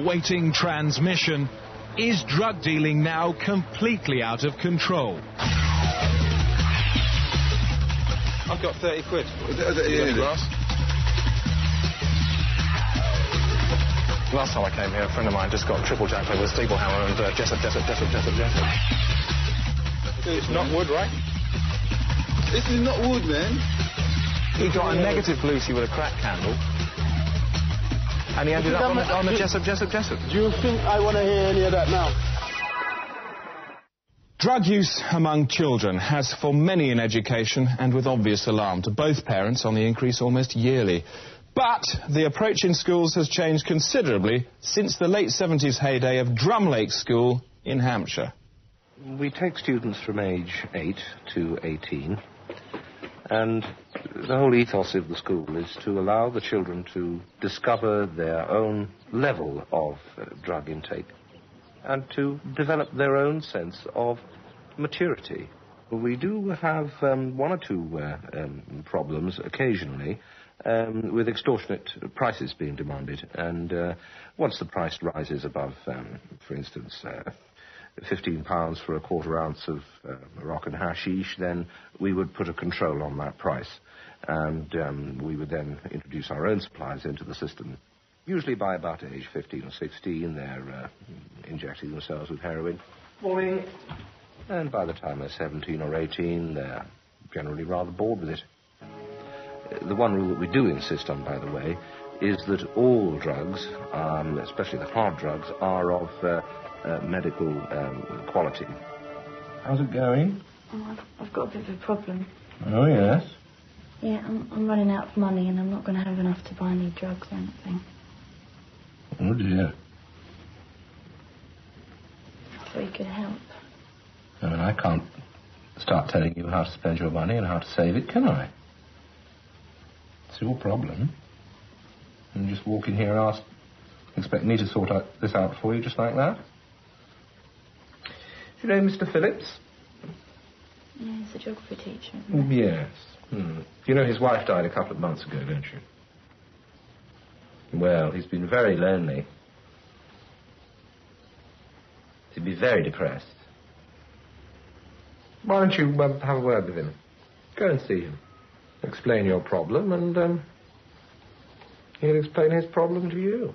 awaiting transmission. Is drug dealing now completely out of control? I've got 30 quid. Last time I came here, a friend of mine just got triple jackpot with a steeple hammer and Jessup. It's not wood, right? This is not wood, man. He got a negative Lucy with a crack candle. And he ended up on the Jessup. Do you think I want to hear any of that now? Drug use among children has for many in education and with obvious alarm to both parents on the increase almost yearly. But the approach in schools has changed considerably since the late 70s heyday of Drumlake School in Hampshire. We take students from age 8 to 18, and the whole ethos of the school is to allow the children to discover their own level of drug intake and to develop their own sense of maturity. We do have one or two problems occasionally with extortionate prices being demanded, and once the price rises above, for instance, £15 for a quarter ounce of Moroccan hashish, then we would put a control on that price, and we would then introduce our own supplies into the system. Usually by about age 15 or 16, they're injecting themselves with heroin. Morning. And by the time they're 17 or 18, they're generally rather bored with it. The one rule that we do insist on, by the way, is that all drugs, especially the hard drugs, are of medical quality. How's it going? Oh, I've got a bit of a problem. Oh, yes? Yeah, I'm running out of money and I'm not going to have enough to buy any drugs or anything. Oh, dear. I thought you could help. I mean, I can't start telling you how to spend your money and how to save it, can I? It's your problem. And you just walk in here and expect me to sort this out for you just like that? Do you know Mr. Phillips? Yeah, he's a geography teacher. Yes. You know his wife died a couple of months ago, don't you? Well, he's been very lonely. He'd be very depressed. Why don't you have a word with him? Go and see him. Explain your problem, and he'll explain his problem to you.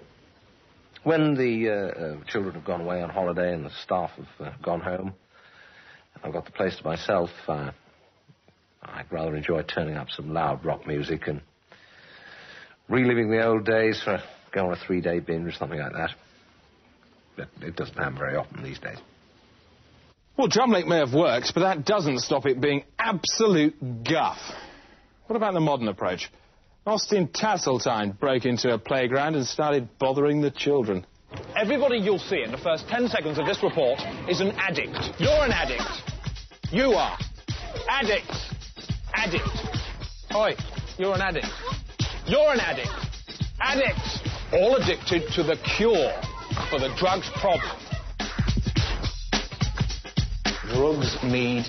When the children have gone away on holiday and the staff have gone home, I've got the place to myself. I'd rather enjoy turning up some loud rock music and reliving the old days for going on a 3-day binge or something like that. But it doesn't happen very often these days. Well, Drumlake may have worked, but that doesn't stop it being absolute guff. What about the modern approach? Austin Tasseltine broke into a playground and started bothering the children. Everybody you'll see in the first 10 seconds of this report is an addict. You're an addict. You are. Addict. Addict. Oi, you're an addict. You're an addict. Addict. All addicted to the cure for the drugs problem. Drugs need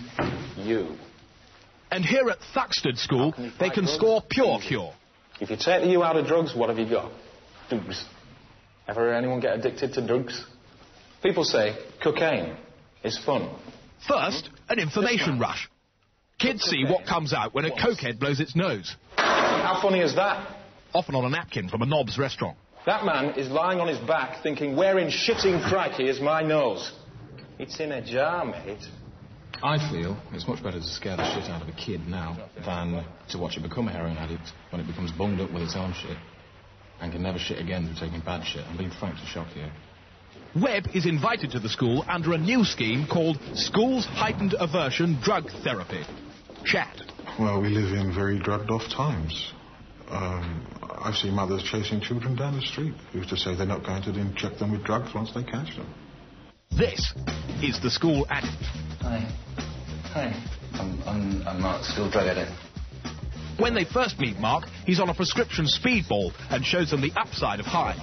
you. And here at Thaxted School, they can score pure cure. If you take the U out of drugs, what have you got? Drugs. Ever heard anyone get addicted to drugs? People say cocaine is fun. First, an information rush. Kids see what comes out when a cokehead blows its nose. How funny is that? Often on a napkin from a knob's restaurant. That man is lying on his back thinking, where in shitting crikey is my nose? It's in a jar, mate. I feel it's much better to scare the shit out of a kid now than to watch it become a heroin addict when it becomes bunged up with its own shit and can never shit again through taking bad shit and leave facts to shock you. Webb is invited to the school under a new scheme called School's Heightened Aversion Drug Therapy. Chat. Well, we live in very drugged-off times. I've seen mothers chasing children down the street who's to say they're not going to inject them with drugs once they catch them. This is the school addict. Hi. I'm Mark, still drug addict. When they first meet Mark, he's on a prescription speedball and shows them the upside of high.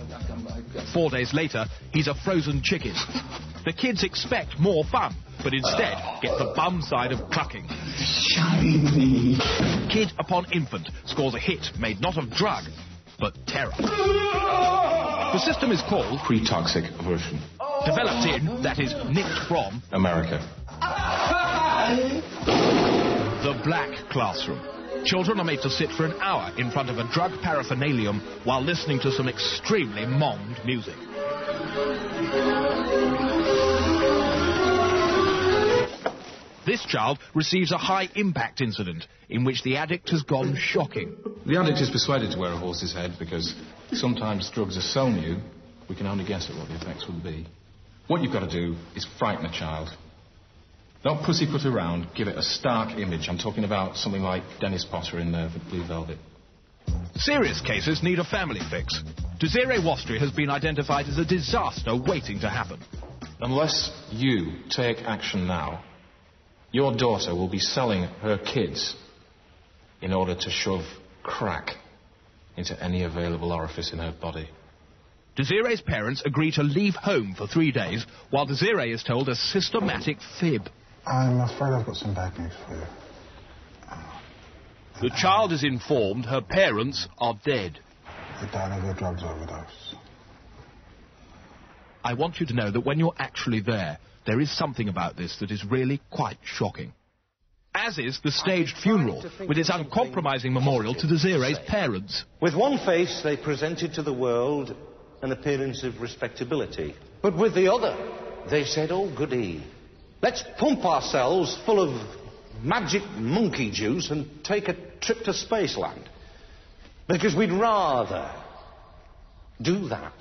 4 days later, he's a frozen chicken. The kids expect more fun, but instead get the bum side of clucking. Shiny. Kid upon infant scores a hit made not of drug, but terror. The system is called pre-toxic aversion. developed in, that is, nicked from, America. the black classroom. Children are made to sit for an hour in front of a drug paraphernalium while listening to some extremely monged music. This child receives a high-impact incident in which the addict has gone shocking. The addict is persuaded to wear a horse's head because sometimes drugs are so new, we can only guess at what the effects would be. What you've got to do is frighten a child. Don't pussyfoot around, give it a stark image. I'm talking about something like Dennis Potter in Blue Velvet. Serious cases need a family fix. Desiree Wastry has been identified as a disaster waiting to happen. Unless you take action now, your daughter will be selling her kids in order to shove crack into any available orifice in her body. Desiree's parents agree to leave home for 3 days while Desiree is told a systematic fib. I'm afraid I've got some bad news for you. The child is informed her parents are dead. They died of a drugs overdose. I want you to know that when you're actually there is something about this that is really quite shocking. As is the staged funeral, with its uncompromising memorial to Desiree's parents. With one face, they presented to the world an appearance of respectability. But with the other, they said, oh, goody. Let's pump ourselves full of magic monkey juice and take a trip to Spaceland. Because we'd rather do that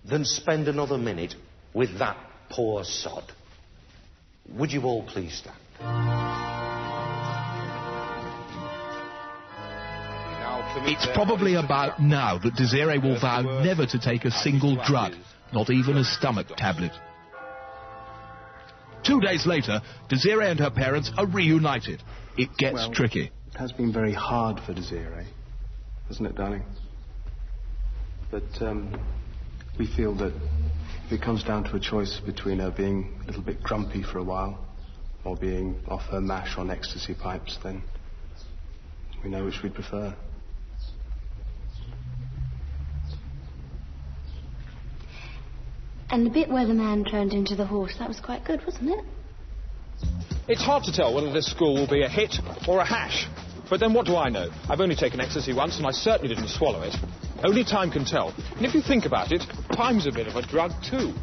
than spend another minute with that poor sod. Would you all please stand? It's probably about now that Desiree will vow never to take a single drug, not even a stomach tablet. 2 days later, Desiree and her parents are reunited. It gets tricky. It has been very hard for Desiree, hasn't it, darling? But we feel that if it comes down to a choice between her being a little bit grumpy for a while or being off her mash on ecstasy pipes, then we know which we'd prefer. And the bit where the man turned into the horse, that was quite good, wasn't it? It's hard to tell whether this school will be a hit or a hash. But then what do I know? I've only taken ecstasy once and I certainly didn't swallow it. Only time can tell. And if you think about it, time's a bit of a drug too.